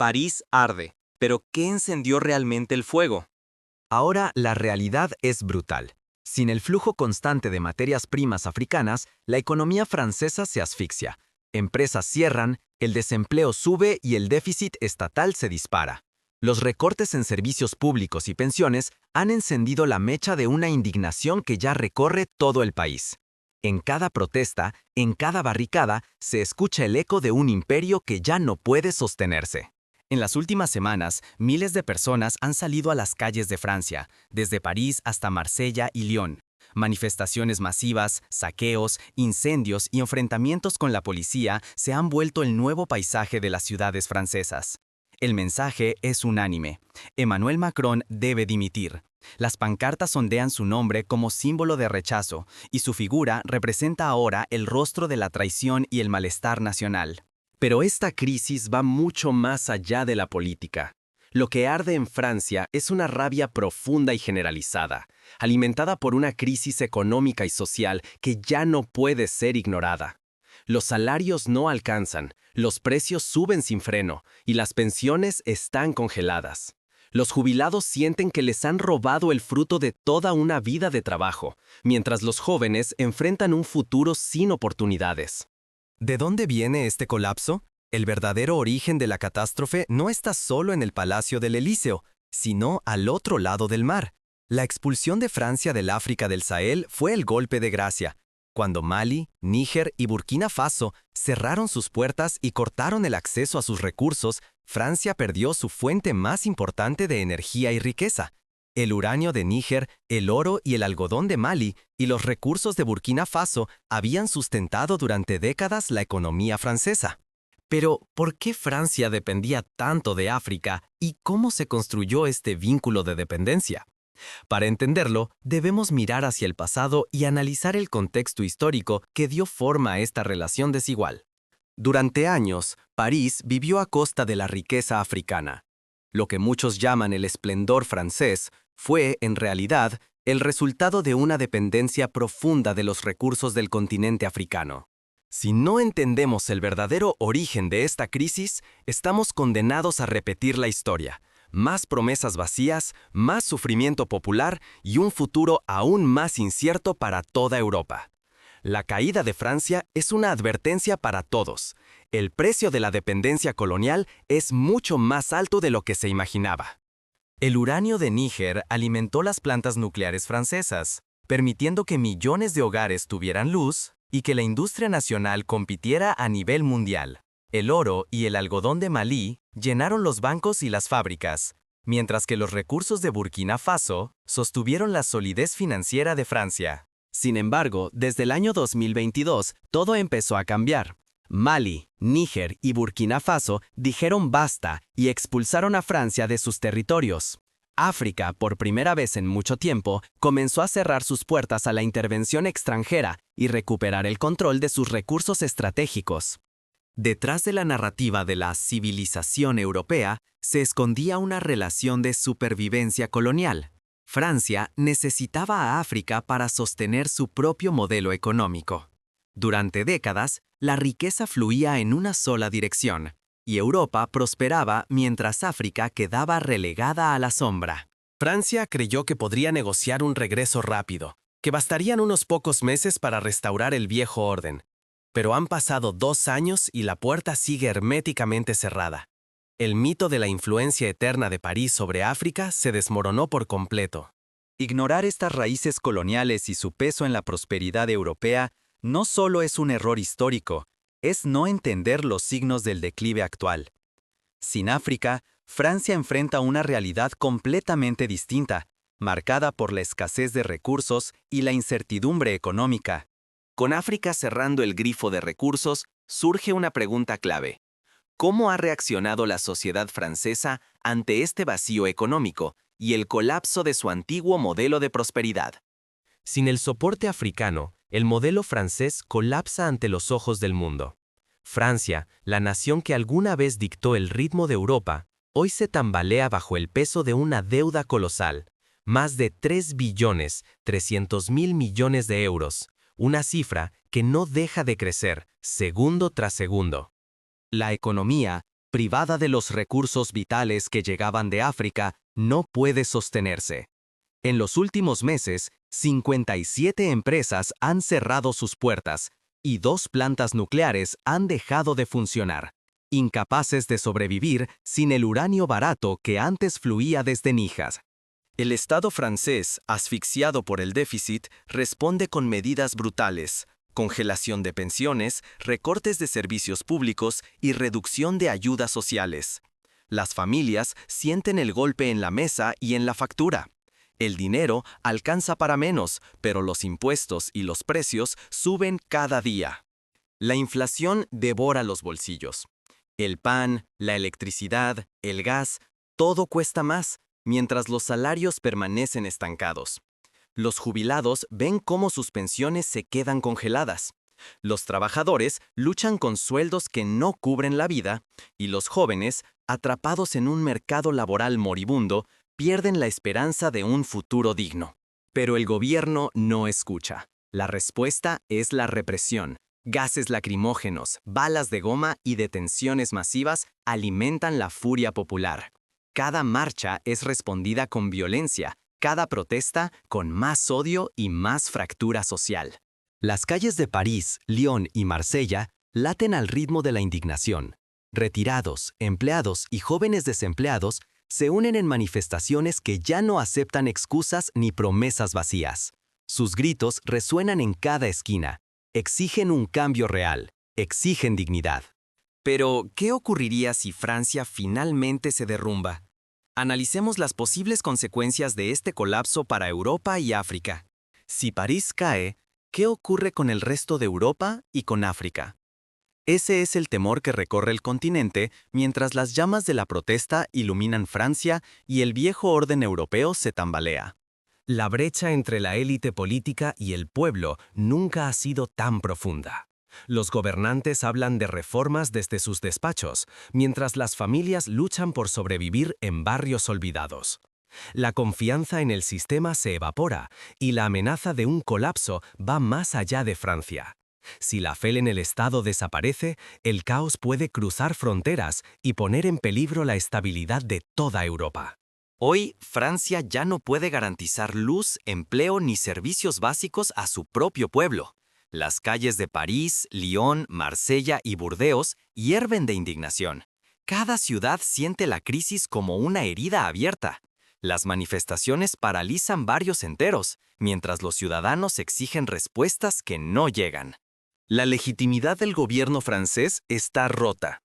París arde, pero ¿qué encendió realmente el fuego? Ahora la realidad es brutal. Sin el flujo constante de materias primas africanas, la economía francesa se asfixia. Empresas cierran, el desempleo sube y el déficit estatal se dispara. Los recortes en servicios públicos y pensiones han encendido la mecha de una indignación que ya recorre todo el país. En cada protesta, en cada barricada, se escucha el eco de un imperio que ya no puede sostenerse. En las últimas semanas, miles de personas han salido a las calles de Francia, desde París hasta Marsella y Lyon. Manifestaciones masivas, saqueos, incendios y enfrentamientos con la policía se han vuelto el nuevo paisaje de las ciudades francesas. El mensaje es unánime. Emmanuel Macron debe dimitir. Las pancartas ondean su nombre como símbolo de rechazo, y su figura representa ahora el rostro de la traición y el malestar nacional. Pero esta crisis va mucho más allá de la política. Lo que arde en Francia es una rabia profunda y generalizada, alimentada por una crisis económica y social que ya no puede ser ignorada. Los salarios no alcanzan, los precios suben sin freno y las pensiones están congeladas. Los jubilados sienten que les han robado el fruto de toda una vida de trabajo, mientras los jóvenes enfrentan un futuro sin oportunidades. ¿De dónde viene este colapso? El verdadero origen de la catástrofe no está solo en el Palacio del Elíseo, sino al otro lado del mar. La expulsión de Francia del África del Sahel fue el golpe de gracia, cuando Mali, Níger y Burkina Faso cerraron sus puertas y cortaron el acceso a sus recursos. Francia perdió su fuente más importante de energía y riqueza. El uranio de Níger, el oro y el algodón de Mali y los recursos de Burkina Faso habían sustentado durante décadas la economía francesa. Pero, ¿por qué Francia dependía tanto de África y cómo se construyó este vínculo de dependencia? Para entenderlo, debemos mirar hacia el pasado y analizar el contexto histórico que dio forma a esta relación desigual. Durante años, París vivió a costa de la riqueza africana. Lo que muchos llaman el esplendor francés fue, en realidad, el resultado de una dependencia profunda de los recursos del continente africano. Si no entendemos el verdadero origen de esta crisis, estamos condenados a repetir la historia. Más promesas vacías, más sufrimiento popular y un futuro aún más incierto para toda Europa. La caída de Francia es una advertencia para todos. El precio de la dependencia colonial es mucho más alto de lo que se imaginaba. El uranio de Níger alimentó las plantas nucleares francesas, permitiendo que millones de hogares tuvieran luz y que la industria nacional compitiera a nivel mundial. El oro y el algodón de Malí llenaron los bancos y las fábricas, mientras que los recursos de Burkina Faso sostuvieron la solidez financiera de Francia. Sin embargo, desde el año 2022, todo empezó a cambiar. Mali, Níger y Burkina Faso dijeron basta y expulsaron a Francia de sus territorios. África, por primera vez en mucho tiempo, comenzó a cerrar sus puertas a la intervención extranjera y recuperar el control de sus recursos estratégicos. Detrás de la narrativa de la civilización europea se escondía una relación de supervivencia colonial. Francia necesitaba a África para sostener su propio modelo económico. Durante décadas, la riqueza fluía en una sola dirección, y Europa prosperaba mientras África quedaba relegada a la sombra. Francia creyó que podría negociar un regreso rápido, que bastarían unos pocos meses para restaurar el viejo orden. Pero han pasado 2 años y la puerta sigue herméticamente cerrada. El mito de la influencia eterna de París sobre África se desmoronó por completo. Ignorar estas raíces coloniales y su peso en la prosperidad europea no solo es un error histórico, es no entender los signos del declive actual. Sin África, Francia enfrenta una realidad completamente distinta, marcada por la escasez de recursos y la incertidumbre económica. Con África cerrando el grifo de recursos, surge una pregunta clave. ¿Cómo ha reaccionado la sociedad francesa ante este vacío económico y el colapso de su antiguo modelo de prosperidad? Sin el soporte africano, el modelo francés colapsa ante los ojos del mundo. Francia, la nación que alguna vez dictó el ritmo de Europa, hoy se tambalea bajo el peso de una deuda colosal, más de 3.300.000 millones de euros, una cifra que no deja de crecer segundo tras segundo. La economía, privada de los recursos vitales que llegaban de África, no puede sostenerse. En los últimos meses, 57 empresas han cerrado sus puertas y 2 plantas nucleares han dejado de funcionar, incapaces de sobrevivir sin el uranio barato que antes fluía desde Níger. El Estado francés, asfixiado por el déficit, responde con medidas brutales: congelación de pensiones, recortes de servicios públicos y reducción de ayudas sociales. Las familias sienten el golpe en la mesa y en la factura. El dinero alcanza para menos, pero los impuestos y los precios suben cada día. La inflación devora los bolsillos. El pan, la electricidad, el gas, todo cuesta más, mientras los salarios permanecen estancados. Los jubilados ven cómo sus pensiones se quedan congeladas. Los trabajadores luchan con sueldos que no cubren la vida, y los jóvenes, atrapados en un mercado laboral moribundo, pierden la esperanza de un futuro digno. Pero el gobierno no escucha. La respuesta es la represión. Gases lacrimógenos, balas de goma y detenciones masivas alimentan la furia popular. Cada marcha es respondida con violencia, cada protesta con más odio y más fractura social. Las calles de París, Lyon y Marsella laten al ritmo de la indignación. Retirados, empleados y jóvenes desempleados se unen en manifestaciones que ya no aceptan excusas ni promesas vacías. Sus gritos resuenan en cada esquina. Exigen un cambio real, exigen dignidad. Pero, ¿qué ocurriría si Francia finalmente se derrumba? Analicemos las posibles consecuencias de este colapso para Europa y África. Si París cae, ¿qué ocurre con el resto de Europa y con África? Ese es el temor que recorre el continente mientras las llamas de la protesta iluminan Francia y el viejo orden europeo se tambalea. La brecha entre la élite política y el pueblo nunca ha sido tan profunda. Los gobernantes hablan de reformas desde sus despachos, mientras las familias luchan por sobrevivir en barrios olvidados. La confianza en el sistema se evapora y la amenaza de un colapso va más allá de Francia. Si la fe en el Estado desaparece, el caos puede cruzar fronteras y poner en peligro la estabilidad de toda Europa. Hoy, Francia ya no puede garantizar luz, empleo ni servicios básicos a su propio pueblo. Las calles de París, Lyon, Marsella y Burdeos hierven de indignación. Cada ciudad siente la crisis como una herida abierta. Las manifestaciones paralizan barrios enteros, mientras los ciudadanos exigen respuestas que no llegan. La legitimidad del gobierno francés está rota.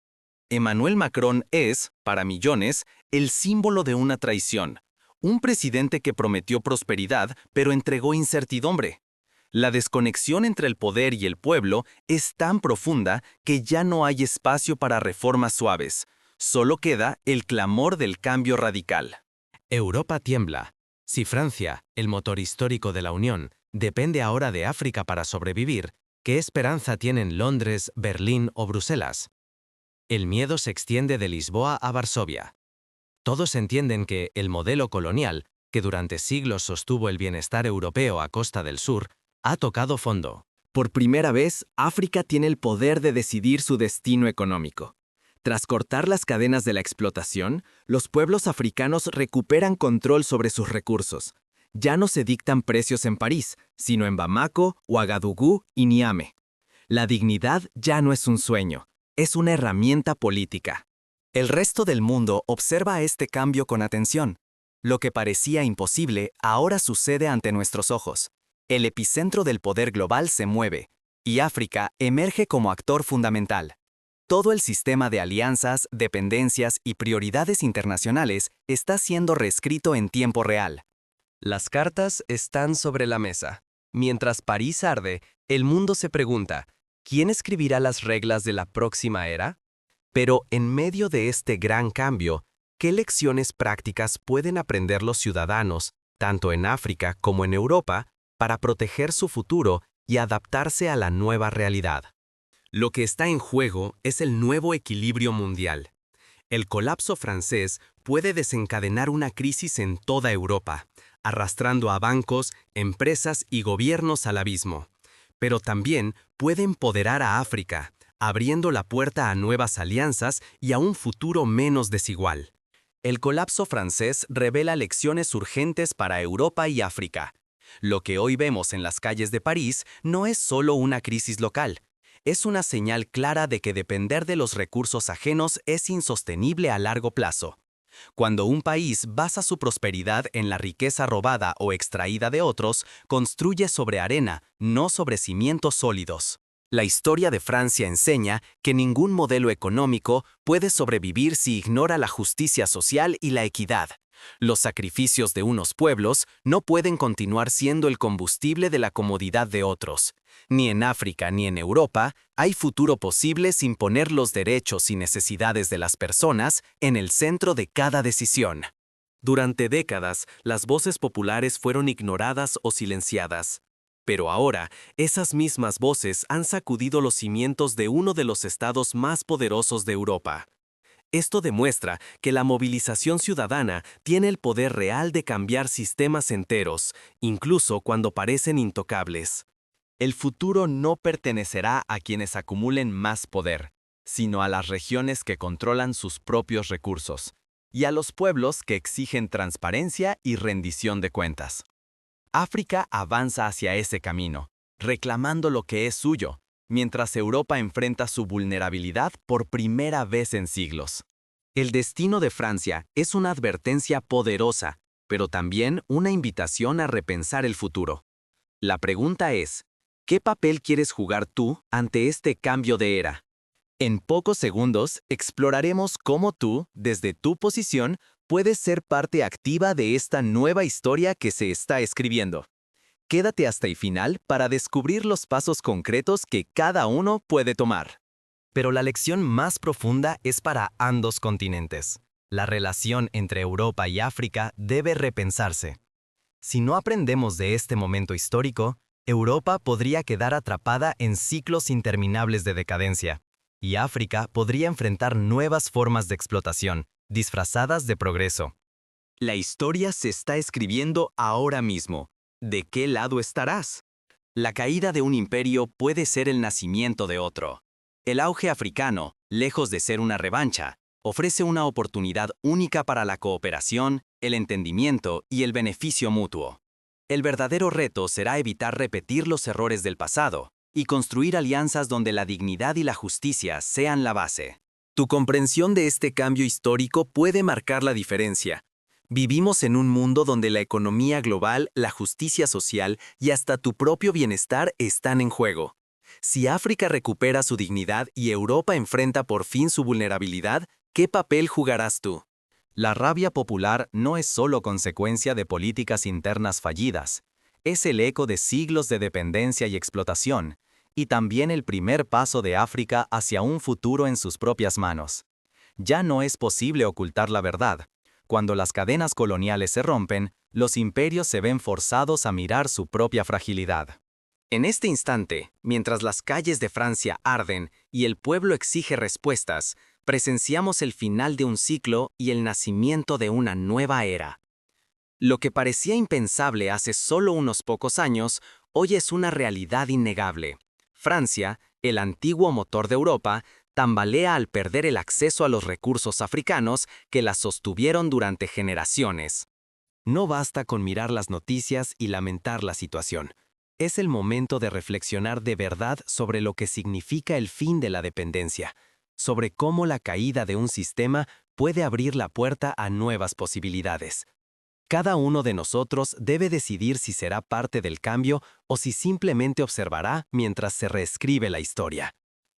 Emmanuel Macron es, para millones, el símbolo de una traición. Un presidente que prometió prosperidad, pero entregó incertidumbre. La desconexión entre el poder y el pueblo es tan profunda que ya no hay espacio para reformas suaves. Solo queda el clamor del cambio radical. Europa tiembla. Si Francia, el motor histórico de la Unión, depende ahora de África para sobrevivir, ¿qué esperanza tienen Londres, Berlín o Bruselas? El miedo se extiende de Lisboa a Varsovia. Todos entienden que el modelo colonial, que durante siglos sostuvo el bienestar europeo a costa del sur, ha tocado fondo. Por primera vez, África tiene el poder de decidir su destino económico. Tras cortar las cadenas de la explotación, los pueblos africanos recuperan control sobre sus recursos. Ya no se dictan precios en París, sino en Bamako, Ouagadougou y Niamey. La dignidad ya no es un sueño, es una herramienta política. El resto del mundo observa este cambio con atención. Lo que parecía imposible ahora sucede ante nuestros ojos. El epicentro del poder global se mueve, y África emerge como actor fundamental. Todo el sistema de alianzas, dependencias y prioridades internacionales está siendo reescrito en tiempo real. Las cartas están sobre la mesa. Mientras París arde, el mundo se pregunta, ¿quién escribirá las reglas de la próxima era? Pero en medio de este gran cambio, ¿qué lecciones prácticas pueden aprender los ciudadanos, tanto en África como en Europa, para proteger su futuro y adaptarse a la nueva realidad? Lo que está en juego es el nuevo equilibrio mundial. El colapso francés puede desencadenar una crisis en toda Europa, arrastrando a bancos, empresas y gobiernos al abismo. Pero también puede empoderar a África, abriendo la puerta a nuevas alianzas y a un futuro menos desigual. El colapso francés revela lecciones urgentes para Europa y África. Lo que hoy vemos en las calles de París no es solo una crisis local. Es una señal clara de que depender de los recursos ajenos es insostenible a largo plazo. Cuando un país basa su prosperidad en la riqueza robada o extraída de otros, construye sobre arena, no sobre cimientos sólidos. La historia de Francia enseña que ningún modelo económico puede sobrevivir si ignora la justicia social y la equidad. Los sacrificios de unos pueblos no pueden continuar siendo el combustible de la comodidad de otros. Ni en África ni en Europa hay futuro posible sin poner los derechos y necesidades de las personas en el centro de cada decisión. Durante décadas, las voces populares fueron ignoradas o silenciadas. Pero ahora, esas mismas voces han sacudido los cimientos de uno de los estados más poderosos de Europa. Esto demuestra que la movilización ciudadana tiene el poder real de cambiar sistemas enteros, incluso cuando parecen intocables. El futuro no pertenecerá a quienes acumulen más poder, sino a las regiones que controlan sus propios recursos, y a los pueblos que exigen transparencia y rendición de cuentas. África avanza hacia ese camino, reclamando lo que es suyo, mientras Europa enfrenta su vulnerabilidad por primera vez en siglos. El destino de Francia es una advertencia poderosa, pero también una invitación a repensar el futuro. La pregunta es, ¿qué papel quieres jugar tú ante este cambio de era? En pocos segundos exploraremos cómo tú, desde tu posición, puedes ser parte activa de esta nueva historia que se está escribiendo. Quédate hasta el final para descubrir los pasos concretos que cada uno puede tomar. Pero la lección más profunda es para ambos continentes. La relación entre Europa y África debe repensarse. Si no aprendemos de este momento histórico, Europa podría quedar atrapada en ciclos interminables de decadencia, y África podría enfrentar nuevas formas de explotación, disfrazadas de progreso. La historia se está escribiendo ahora mismo. ¿De qué lado estarás? La caída de un imperio puede ser el nacimiento de otro. El auge africano, lejos de ser una revancha, ofrece una oportunidad única para la cooperación, el entendimiento y el beneficio mutuo. El verdadero reto será evitar repetir los errores del pasado y construir alianzas donde la dignidad y la justicia sean la base. Tu comprensión de este cambio histórico puede marcar la diferencia. Vivimos en un mundo donde la economía global, la justicia social y hasta tu propio bienestar están en juego. Si África recupera su dignidad y Europa enfrenta por fin su vulnerabilidad, ¿qué papel jugarás tú? La rabia popular no es solo consecuencia de políticas internas fallidas, es el eco de siglos de dependencia y explotación, y también el primer paso de África hacia un futuro en sus propias manos. Ya no es posible ocultar la verdad. Cuando las cadenas coloniales se rompen, los imperios se ven forzados a mirar su propia fragilidad. En este instante, mientras las calles de Francia arden y el pueblo exige respuestas, presenciamos el final de un ciclo y el nacimiento de una nueva era. Lo que parecía impensable hace solo unos pocos años, hoy es una realidad innegable. Francia, el antiguo motor de Europa, tambalea al perder el acceso a los recursos africanos que la sostuvieron durante generaciones. No basta con mirar las noticias y lamentar la situación. Es el momento de reflexionar de verdad sobre lo que significa el fin de la dependencia, sobre cómo la caída de un sistema puede abrir la puerta a nuevas posibilidades. Cada uno de nosotros debe decidir si será parte del cambio o si simplemente observará mientras se reescribe la historia.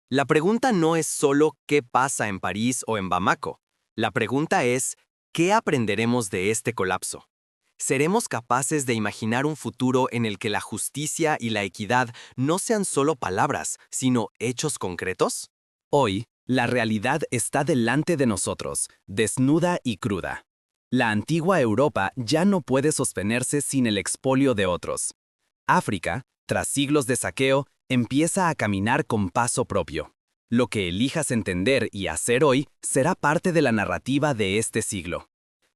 La pregunta no es solo qué pasa en París o en Bamako. La pregunta es, ¿qué aprenderemos de este colapso? ¿Seremos capaces de imaginar un futuro en el que la justicia y la equidad no sean solo palabras, sino hechos concretos? Hoy, la realidad está delante de nosotros, desnuda y cruda. La antigua Europa ya no puede sostenerse sin el expolio de otros. África, tras siglos de saqueo, empieza a caminar con paso propio. Lo que elijas entender y hacer hoy será parte de la narrativa de este siglo.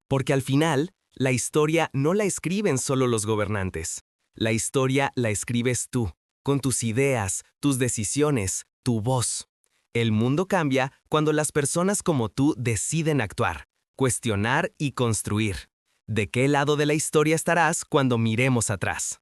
Porque al final, la historia no la escriben solo los gobernantes. La historia la escribes tú, con tus ideas, tus decisiones, tu voz. El mundo cambia cuando las personas como tú deciden actuar, cuestionar y construir. ¿De qué lado de la historia estarás cuando miremos atrás?